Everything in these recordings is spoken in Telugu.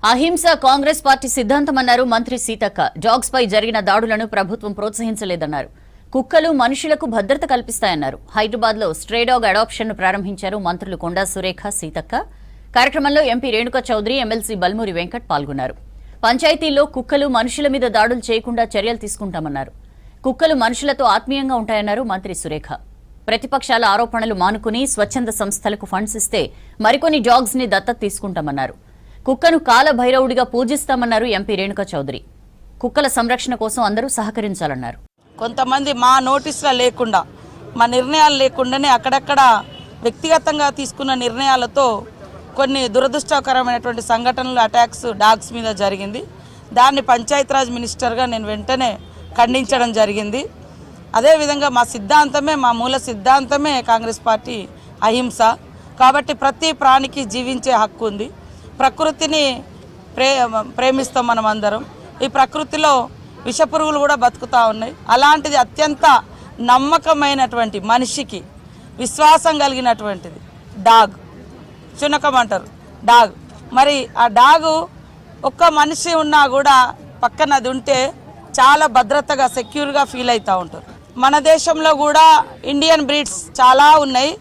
అహింస కాంగ్రెస్ పార్టీ సిద్ధాంతమన్నారు మంత్రి సీతక్క. డాగ్స్ పై జరిగిన దాడులను ప్రభుత్వం ప్రోత్సహించలేదన్నారు. కుక్కలు మనుషులకు భద్రత కల్పిస్తాయన్నారు. హైదరాబాద్ లో స్ట్రే డాగ్ అడాప్షన్ ను ప్రారంభించారు మంత్రులు కొండా సురేఖ, సీతక్క. కార్యక్రమంలో ఎంపీ రేణుకా చౌదరి, ఎమ్మెల్సీ బల్మూరి వెంకట్ పాల్గొన్నారు. పంచాయతీల్లో కుక్కలు మనుషుల మీద దాడులు చేయకుండా చర్యలు తీసుకుంటామన్నారు. కుక్కలు మనుషులతో ఆత్మీయంగా ఉంటాయన్నారు మంత్రి సురేఖ. ప్రతిపక్షాల ఆరోపణలు మానుకుని స్వచ్ఛంద సంస్థలకు ఫండ్స్ ఇస్తే మరికొన్ని డాగ్స్ ని దత్తత తీసుకుంటామన్నారు. కుక్కను కాల భైరవుడిగా పూజిస్తామన్నారు ఎంపీ రేణుకా చౌదరి. కుక్కల సంరక్షణ కోసం అందరూ సహకరించాలన్నారు. కొంతమంది మా నోటీసుల లేకుండా, మా నిర్ణయాలు లేకుండానే అక్కడక్కడ వ్యక్తిగతంగా తీసుకున్న నిర్ణయాలతో కొన్ని దురదృష్టకరమైనటువంటి సంఘటనలు, అటాక్స్ డాగ్స్ మీద జరిగింది. దాన్ని పంచాయతీరాజ్ మినిస్టర్గా నేను వెంటనే ఖండించడం జరిగింది. అదేవిధంగా మా సిద్ధాంతమే, మా మూల సిద్ధాంతమే కాంగ్రెస్ పార్టీ అహింస. కాబట్టి ప్రతి ప్రాణికి జీవించే హక్కు ఉంది. ప్రకృతిని ప్రేమిస్తాం మనం అందరం. ఈ ప్రకృతిలో విషపురుగులు కూడా బతుకుతూ ఉన్నాయి. అలాంటిది అత్యంత నమ్మకమైనటువంటి, మనిషికి విశ్వాసం కలిగినటువంటిది డాగ్. చునకం అంటారు డాగ్. మరి ఆ డాగు ఒక్క మనిషి ఉన్నా కూడా పక్కన అది ఉంటే చాలా భద్రతగా, సెక్యూర్గా ఫీల్ అవుతూ ఉంటారు. మన దేశంలో కూడా ఇండియన్ బ్రీడ్స్ చాలా ఉన్నాయి.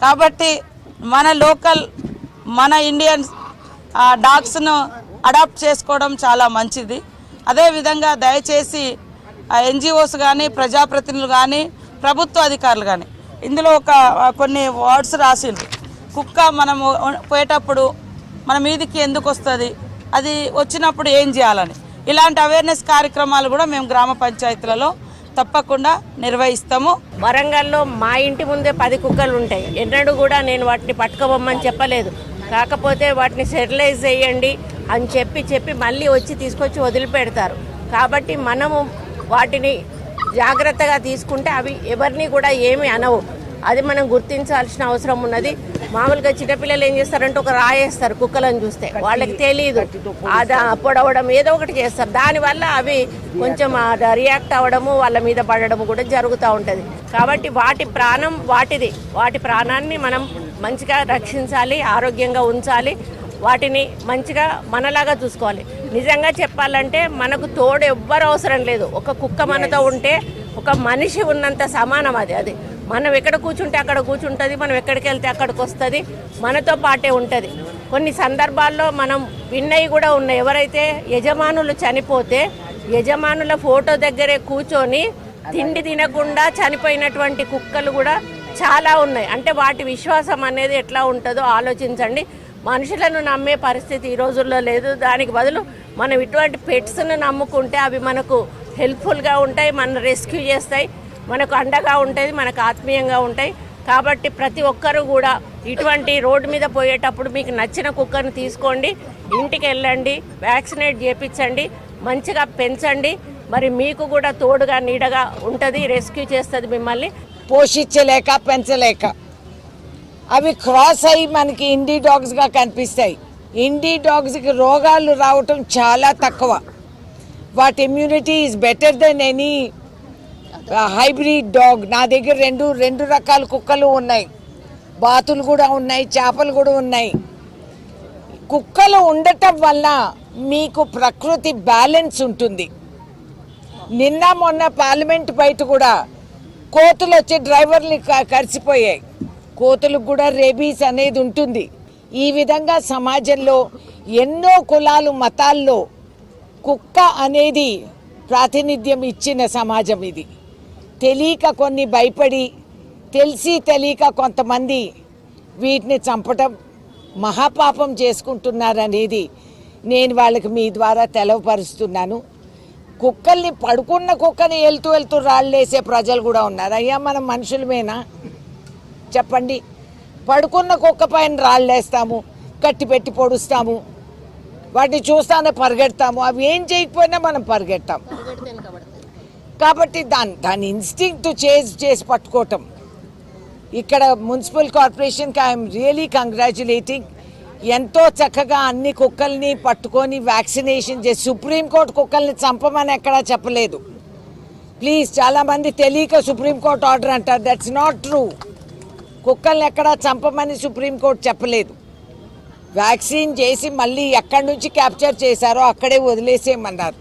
కాబట్టి మన లోకల్, మన ఇండియన్ డాగ్స్ను అడాప్ట్ చేసుకోవడం చాలా మంచిది. అదేవిధంగా దయచేసి ఎన్జిఓస్ కానీ, ప్రజాప్రతినిధులు కానీ, ప్రభుత్వ అధికారులు కానీ ఇందులో కొన్ని వర్డ్స్ రాసిండ్రు. కుక్క మనము పోయేటప్పుడు మన మీదికి ఎందుకు వస్తుంది, అది వచ్చినప్పుడు ఏం చేయాలని, ఇలాంటి అవేర్నెస్ కార్యక్రమాలు కూడా మేము గ్రామ పంచాయతీలలో తప్పకుండా నిర్వహిస్తాము. వరంగల్లో మా ఇంటి ముందే 10 కుక్కలు ఉంటాయి. ఎన్నడూ కూడా నేను వాటిని పట్టుకోబొమ్మని చెప్పలేదు. కాకపోతే వాటిని స్టెరిలైజ్ చేయండి అని చెప్పి మళ్ళీ వచ్చి తీసుకొచ్చి వదిలిపెడతారు. కాబట్టి మనము వాటిని జాగ్రత్తగా తీసుకుంటే అవి ఎవరిని కూడా ఏమీ అనవు. అది మనం గుర్తించాల్సిన అవసరం ఉన్నది. మామూలుగా చిన్నపిల్లలు ఏం చేస్తారంటే ఒక రాయేస్తారు కుక్కలను చూస్తే, వాళ్ళకి తెలియదు, అది పొడవడం ఏదో ఒకటి చేస్తారు. దానివల్ల అవి కొంచెం రియాక్ట్ అవ్వడము, వాళ్ళ మీద పడడము కూడా జరుగుతూ ఉంటుంది. కాబట్టి వాటి ప్రాణం వాటిది. వాటి ప్రాణాన్ని మనం మంచిగా రక్షించాలి, ఆరోగ్యంగా ఉంచాలి, వాటిని మంచిగా మనలాగా చూసుకోవాలి. నిజంగా చెప్పాలంటే మనకు తోడు ఎవ్వరు అవసరం లేదు. ఒక కుక్క మనతో ఉంటే ఒక మనిషి ఉన్నంత సమానం. అది మనం ఎక్కడ కూర్చుంటే అక్కడ కూర్చుంటుంది, మనం ఎక్కడికి వెళ్తే అక్కడికి వస్తుంది, మనతో పాటే ఉంటుంది. కొన్ని సందర్భాల్లో మనం విన్నవి కూడా ఉన్నాయి. ఎవరైతే యజమానులు చనిపోతే యజమానుల ఫోటో దగ్గరే కూర్చొని తిండి తినకుండా చనిపోయినటువంటి కుక్కలు కూడా చాలా ఉన్నాయి. అంటే వాటి విశ్వాసం అనేది ఎట్లా ఉంటుందో ఆలోచించండి. మనుషులను నమ్మే పరిస్థితి ఈ రోజుల్లో లేదు. దానికి బదులు మనం ఇటువంటి పెట్స్ను నమ్ముకుంటే అవి మనకు హెల్ప్ఫుల్గా ఉంటాయి, మన రెస్క్యూ చేస్తాయి, మనకు అండగా ఉంటుంది, మనకు ఆత్మీయంగా ఉంటాయి. కాబట్టి ప్రతి ఒక్కరూ కూడా ఇటువంటి రోడ్డు మీద పోయేటప్పుడు మీకు నచ్చిన కుక్కను తీసుకోండి, ఇంటికి వెళ్ళండి, వ్యాక్సినేట్ చేయించండి, మంచిగా పెంచండి. మరి మీకు కూడా తోడుగా నీడగా ఉంటుంది, రెస్క్యూ చేస్తుంది మిమ్మల్ని. పోషించలేక, పెంచలేక అవి క్రాస్ అయ్యి మనకి ఇండీ డాగ్స్గా కనిపిస్తాయి. ఇండీ డాగ్స్కి రోగాలు రావటం చాలా తక్కువ. వాటి immunity is better than any hybrid dog. నా దగ్గర రెండు రకాల కుక్కలు ఉన్నాయి. బాతులు కూడా ఉన్నాయి, చేపలు కూడా ఉన్నాయి. కుక్కలు ఉండటం వల్ల మీకు ప్రకృతి బ్యాలెన్స్ ఉంటుంది. నిన్న మొన్న పార్లమెంట్ బయట కూడా కోతులు వచ్చి డ్రైవర్ని కరిసిపోయాయి. కోతులకు కూడా రేబీస్ అనేది ఉంటుంది. ఈ విధంగా సమాజంలో ఎన్నో కులాలు, మతాల్లో కుక్క అనేది ప్రాతినిధ్యం ఇచ్చిన సమాజం ఇది. తెలియక కొన్ని భయపడి, తెలిసి తెలియక కొంతమంది వీటిని చంపటం మహాపాపం చేసుకుంటున్నారనేది నేను వాళ్ళకి మీ ద్వారా తెలవపరుస్తున్నాను. కుక్కల్ని, పడుకున్న కుక్కని వెళ్తూ రాళ్ళేసే ప్రజలు కూడా ఉన్నారు. అయ్యా, మనం మనుషులమేనా చెప్పండి? పడుకున్న కుక్క పైన రాళ్ళేస్తాము, కట్టి పెట్టి పొడుస్తాము, వాటిని చూస్తానే పరిగెడతాము. అవి ఏం చేయకపోయినా మనం పరిగెడతాం. కాబట్టి దాని ఇన్స్టింక్ట్ చేసి పట్టుకోవటం. ఇక్కడ మున్సిపల్ కార్పొరేషన్కి ఐఎమ్ రియలీ కంగ్రాచులేటింగ్. ఎంతో చక్కగా అన్ని కుక్కల్ని పట్టుకొని వ్యాక్సినేషన్ చేసి, సుప్రీంకోర్టు కుక్కల్ని చంపమని ఎక్కడా చెప్పలేదు. ప్లీజ్, చాలామంది తెలియక సుప్రీంకోర్టు ఆర్డర్ అంటారు. That's not true. కుక్కల్ని ఎక్కడా చంపమని సుప్రీంకోర్టు చెప్పలేదు. వ్యాక్సిన్ చేసి మళ్ళీ ఎక్కడి నుంచి క్యాప్చర్ చేశారో అక్కడే వదిలేసేయమన్నారు.